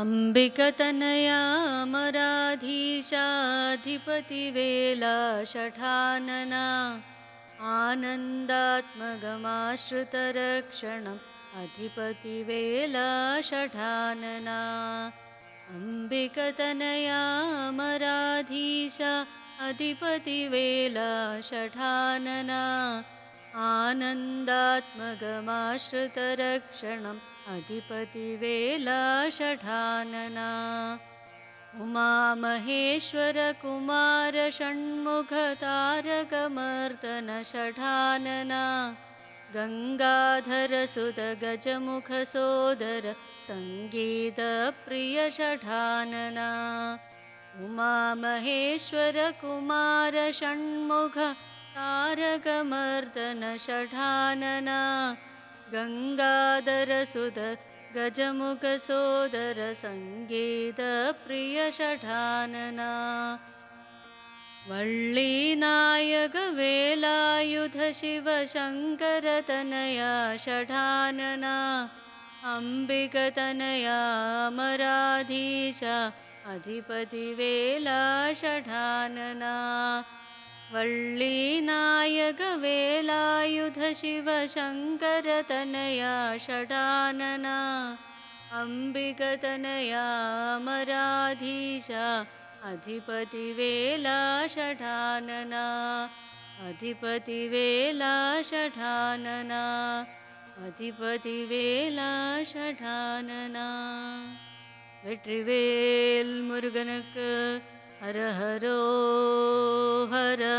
अम्बिकतनया अमराधीशाधिपतिवेला शठानना आनन्दात्मगमाश्रितरक्षणम् अधिपतिवेला शठानना अम्बिकतनया अमराधीशा अधिपतिवेला शठानना आनन्दात्मगमाश्रितरक्षणम् अधिपतिवेला शठानना उमामहेश्वरकुमार षण्मुखतारकमर्दन शठानना गङ्गाधरसुत गजमुखसोदर सङ्गीतप्रिय शठानना उमामहेश्वरकुमार षण्मुख तारकमर्दन शठानना गङ्गाधरसुत गजमुखसोदर सङ्गीतप्रिय शठानना वल्लीनायक वेलायुध शिवशङ्करतनया शठानना अम्बिकतनया अमराधीशा अधिपतिवेला शठानना वल्लीनायक वेलायुध शिवशङ्करतनया शठानना अम्बिकतनया अमराधीशा अधिपतिवेला शठानना अधिपतिवेला शठानना अधिपतिवेला शठानना वेट्रिवेल मुरुगनुक्कु हर हरो हरा।